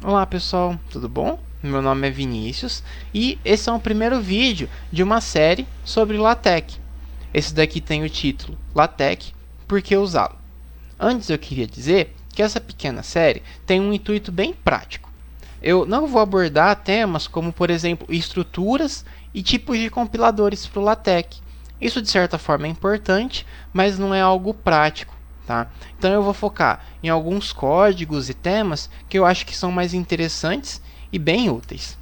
Olá pessoal, tudo bom? Meu nome é Vinícius e esse é o primeiro vídeo de uma série sobre LaTeX. Esse daqui tem o título LaTeX, por que usá-lo? Antes eu queria dizer que essa pequena série tem um intuito bem prático. Eu não vou abordar temas como, por exemplo, estruturas e tipos de compiladores para o LaTeX. Isso de certa forma é importante, mas não é algo prático. Tá? Então eu vou focar em alguns códigos e temas que eu acho que são mais interessantes e bem úteis.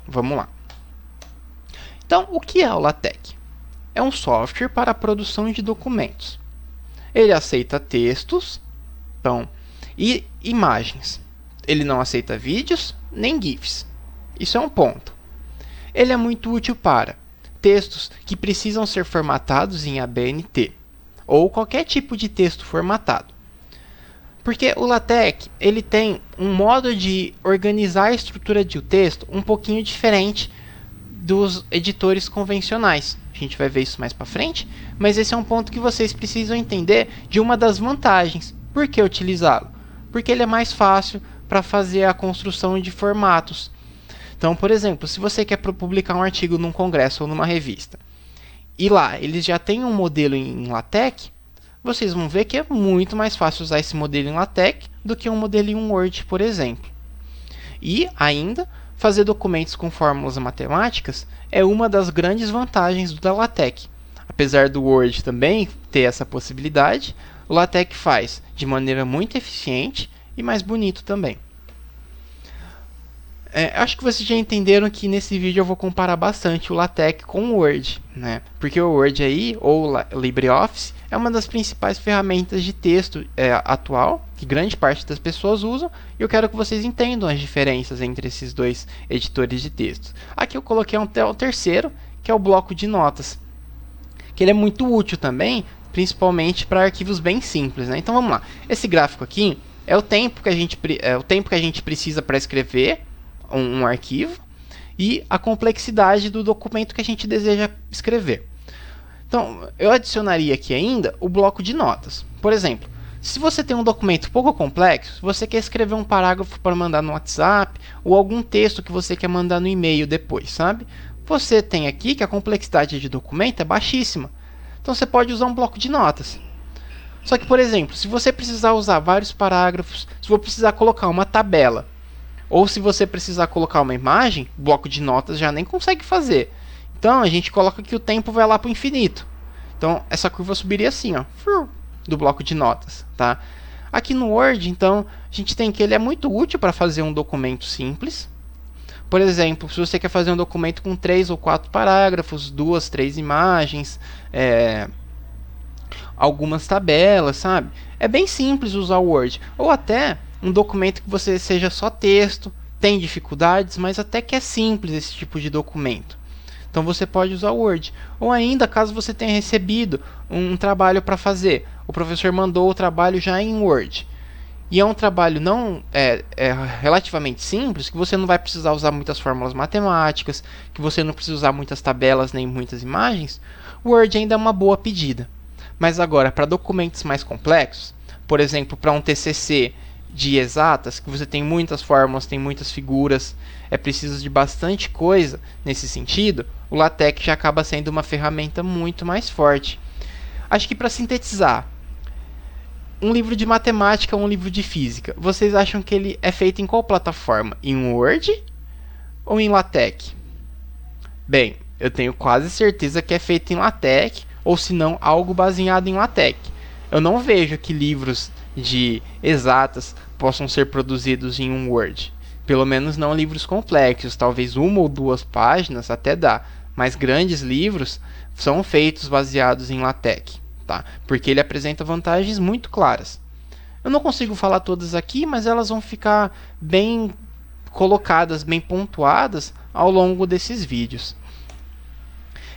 Vamos lá. Então, o que é o LaTeX? É um software para a produção de documentos. Ele aceita textos, e imagens. Ele não aceita vídeos nem GIFs. Isso é um ponto. Ele é muito útil para textos que precisam ser formatados em ABNT ou qualquer tipo de texto formatado. Porque o LaTeX ele tem um modo de organizar a estrutura de um texto um pouquinho diferente dos editores convencionais. A gente vai ver isso mais para frente, mas esse é um ponto que vocês precisam entender de uma das vantagens. Por que utilizá-lo? Porque ele é mais fácil para fazer a construção de formatos. Então, por exemplo, se você quer publicar um artigo num congresso ou numa revista, e lá eles já têm um modelo em LaTeX, vocês vão ver que é muito mais fácil usar esse modelo em LaTeX do que um modelo em Word, por exemplo. E, ainda, fazer documentos com fórmulas matemáticas é uma das grandes vantagens do LaTeX. Apesar do Word também ter essa possibilidade, o LaTeX faz de maneira muito eficiente e mais bonito também. Acho que vocês já entenderam que nesse vídeo eu vou comparar bastante o LaTeX com o Word, né? Porque o Word aí, ou LibreOffice, é uma das principais ferramentas de texto atual, que grande parte das pessoas usam, e eu quero que vocês entendam as diferenças entre esses dois editores de texto. Aqui eu coloquei o terceiro, que é o bloco de notas, que ele é muito útil também, principalmente para arquivos bem simples, né? Então vamos lá. Esse gráfico aqui é o tempo que a gente precisa para escrever um arquivo e a complexidade do documento que a gente deseja escrever. Então, eu adicionaria aqui ainda o bloco de notas. Por exemplo, se você tem um documento pouco complexo, você quer escrever um parágrafo para mandar no WhatsApp ou algum texto que você quer mandar no e-mail depois, sabe? Você tem aqui que a complexidade de documento é baixíssima. Então, você pode usar um bloco de notas. Só que, por exemplo, se você precisar usar vários parágrafos, se você precisar colocar uma tabela, ou se você precisar colocar uma imagem, o bloco de notas já nem consegue fazer. Então a gente coloca que o tempo vai lá para o infinito. Então essa curva subiria assim, ó, do bloco de notas, tá? Aqui no Word, então, a gente tem que ele é muito útil para fazer um documento simples. Por exemplo, se você quer fazer um documento com 3 ou 4 parágrafos, 2, 3 imagens, algumas tabelas, sabe? É bem simples usar o Word. Ou até um documento que você seja só texto, tem dificuldades, mas até que é simples esse tipo de documento. Então você pode usar o Word. Ou ainda, caso você tenha recebido um trabalho para fazer, o professor mandou o trabalho já em Word. E é um trabalho relativamente simples, que você não vai precisar usar muitas fórmulas matemáticas, que você não precisa usar muitas tabelas nem muitas imagens, o Word ainda é uma boa pedida. Mas agora, para documentos mais complexos, por exemplo, para um TCC de exatas, que você tem muitas fórmulas, tem muitas figuras, é preciso de bastante coisa nesse sentido, o LaTeX já acaba sendo uma ferramenta muito mais forte. Acho que para sintetizar, um livro de matemática ou um livro de física, vocês acham que ele é feito em qual plataforma? Em Word ou em LaTeX? Bem, eu tenho quase certeza que é feito em LaTeX, ou se não, algo baseado em LaTeX. Eu não vejo que livros de exatas possam ser produzidos em um Word. Pelo menos não livros complexos, talvez uma ou duas páginas até dá, mas grandes livros são feitos baseados em LaTeX, tá? Porque ele apresenta vantagens muito claras. Eu não consigo falar todas aqui, mas elas vão ficar bem colocadas, bem pontuadas ao longo desses vídeos.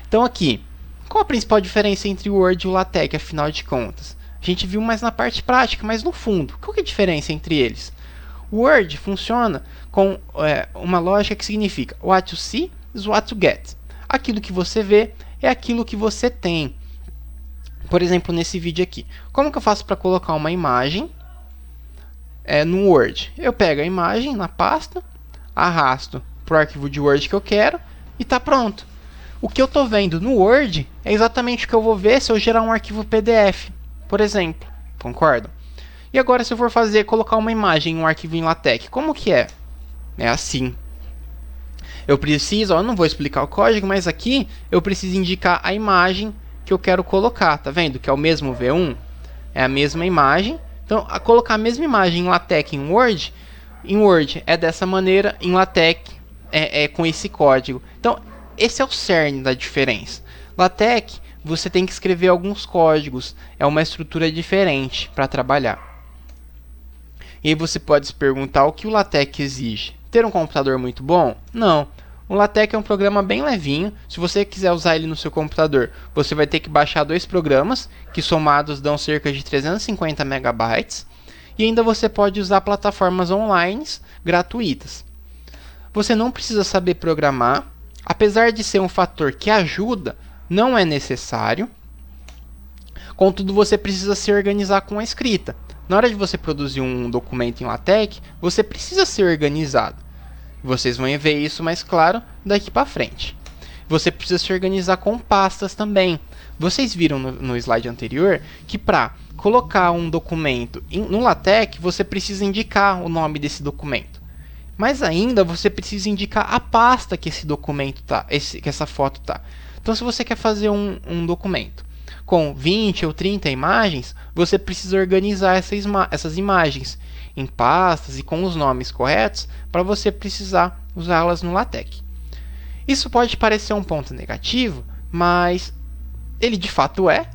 Então aqui, qual a principal diferença entre o Word e o LaTeX, afinal de contas? A gente viu mais na parte prática, mas no fundo, qual que é a diferença entre eles? O Word funciona com uma lógica que significa what you see is what you get. Aquilo que você vê é aquilo que você tem. Por exemplo, nesse vídeo aqui. Como que eu faço para colocar uma imagem no Word. Eu pego a imagem na pasta, arrasto para o arquivo de Word que eu quero e está pronto. O que eu estou vendo no Word é exatamente o que eu vou ver se eu gerar um arquivo PDF, por exemplo. Concordo? E agora se eu for colocar uma imagem em um arquivo em LaTeX, como que é? É assim. Eu não vou explicar o código, mas aqui eu preciso indicar a imagem que eu quero colocar, tá vendo? Que é o mesmo V1, é a mesma imagem. Então, colocar a mesma imagem em LaTeX em Word é dessa maneira, em LaTeX é com esse código. Então, esse é o cerne da diferença. LaTeX, você tem que escrever alguns códigos, é uma estrutura diferente para trabalhar. E aí você pode se perguntar o que o LaTeX exige. Ter um computador muito bom? Não. O LaTeX é um programa bem levinho. Se você quiser usar ele no seu computador, você vai ter que baixar 2 programas, que somados dão cerca de 350 megabytes. E ainda você pode usar plataformas online gratuitas. Você não precisa saber programar. Apesar de ser um fator que ajuda, não é necessário. Contudo, você precisa se organizar com a escrita. Na hora de você produzir um documento em LaTeX, você precisa ser organizado. Vocês vão ver isso mais claro daqui para frente. Você precisa se organizar com pastas também. Vocês viram no slide anterior que para colocar um documento no LaTeX, você precisa indicar o nome desse documento. Mas ainda você precisa indicar a pasta que esse documento tá, que essa foto tá. Então, se você quer fazer um documento com 20 ou 30 imagens, você precisa organizar essas imagens em pastas e com os nomes corretos para você precisar usá-las no LaTeX. Isso pode parecer um ponto negativo, mas ele de fato é,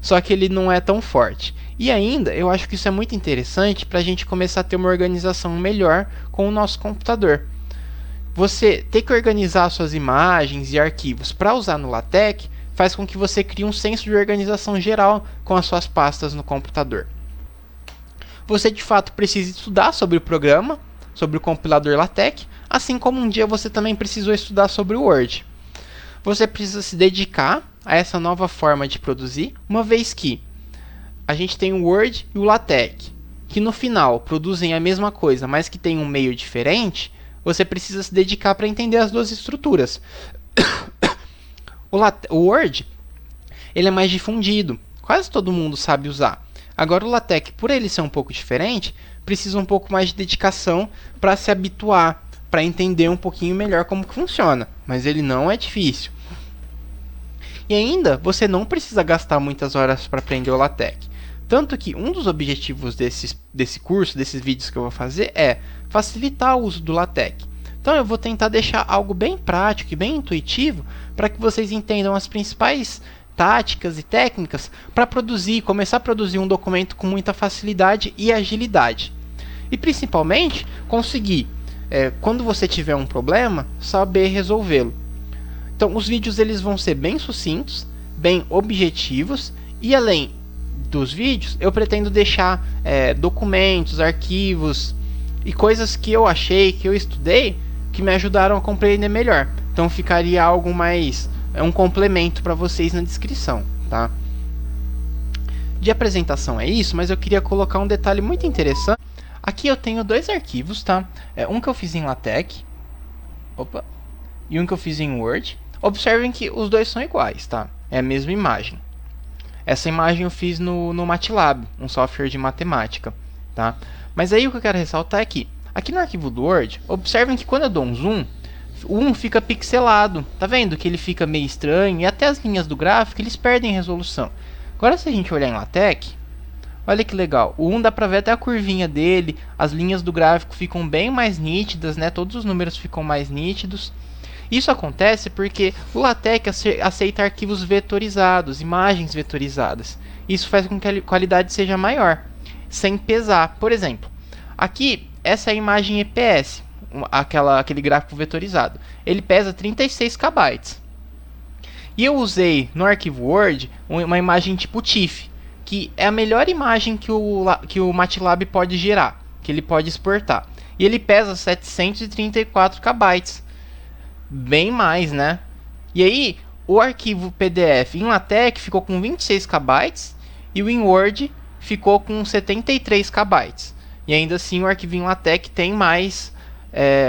só que ele não é tão forte. E ainda, eu acho que isso é muito interessante para a gente começar a ter uma organização melhor com o nosso computador. Você ter que organizar suas imagens e arquivos para usar no LaTeX faz com que você crie um senso de organização geral com as suas pastas no computador. Você de fato precisa estudar sobre o programa, sobre o compilador LaTeX, assim como um dia você também precisou estudar sobre o Word. Você precisa se dedicar a essa nova forma de produzir, uma vez que a gente tem o Word e o LaTeX, que no final produzem a mesma coisa, mas que tem um meio diferente. Você precisa se dedicar para entender as duas estruturas. O Word, ele é mais difundido, quase todo mundo sabe usar. Agora o LaTeX, por ele ser um pouco diferente, precisa um pouco mais de dedicação para se habituar, para entender um pouquinho melhor como que funciona, mas ele não é difícil. E ainda, você não precisa gastar muitas horas para aprender o LaTeX. Tanto que um dos objetivos desse curso, desses vídeos que eu vou fazer, é facilitar o uso do LaTeX. Então eu vou tentar deixar algo bem prático e bem intuitivo para que vocês entendam as principais táticas e técnicas para começar a produzir um documento com muita facilidade e agilidade. E principalmente conseguir, quando você tiver um problema, saber resolvê-lo. Então os vídeos eles vão ser bem sucintos, bem objetivos, e além dos vídeos eu pretendo deixar documentos, arquivos e coisas que eu achei, que eu estudei, que me ajudaram a compreender melhor. Então ficaria algo mais, um complemento para vocês na descrição, tá? De apresentação é isso, mas eu queria colocar um detalhe muito interessante. Aqui eu tenho 2 arquivos, tá? Um que eu fiz em LaTeX, e um que eu fiz em Word. Observem que os dois são iguais, tá? É a mesma imagem. Essa imagem eu fiz no MATLAB, um software de matemática, tá? Mas aí o que eu quero ressaltar é que aqui no arquivo do Word, observem que quando eu dou um zoom, o 1 fica pixelado. Tá vendo que ele fica meio estranho e até as linhas do gráfico eles perdem resolução. Agora se a gente olhar em LaTeX, olha que legal. O 1 dá pra ver até a curvinha dele, as linhas do gráfico ficam bem mais nítidas, né? Todos os números ficam mais nítidos. Isso acontece porque o LaTeX aceita arquivos vetorizados, imagens vetorizadas. Isso faz com que a qualidade seja maior, sem pesar. Por exemplo, aqui essa é a imagem EPS, aquele gráfico vetorizado. Ele pesa 36 KB. E eu usei no arquivo Word uma imagem tipo TIFF, que é a melhor imagem que o MATLAB pode gerar, que ele pode exportar. E ele pesa 734 KB. Bem mais, né? E aí, o arquivo PDF em LaTeX ficou com 26 KB e o em Word ficou com 73 KB. e ainda assim o arquivo LaTeX tem mais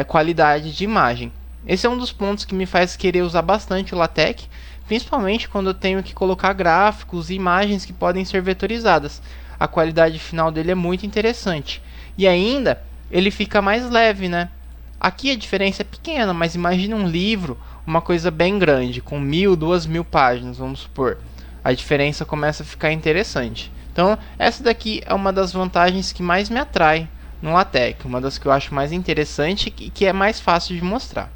qualidade de imagem. Esse é um dos pontos que me faz querer usar bastante o LaTeX, principalmente quando eu tenho que colocar gráficos e imagens que podem ser vetorizadas. A qualidade final dele é muito interessante. E ainda, ele fica mais leve, né? Aqui a diferença é pequena, mas imagine um livro, uma coisa bem grande, com 1000, 2000 páginas, vamos supor. A diferença começa a ficar interessante. Então, essa daqui é uma das vantagens que mais me atrai no LaTeX, uma das que eu acho mais interessante e que é mais fácil de mostrar.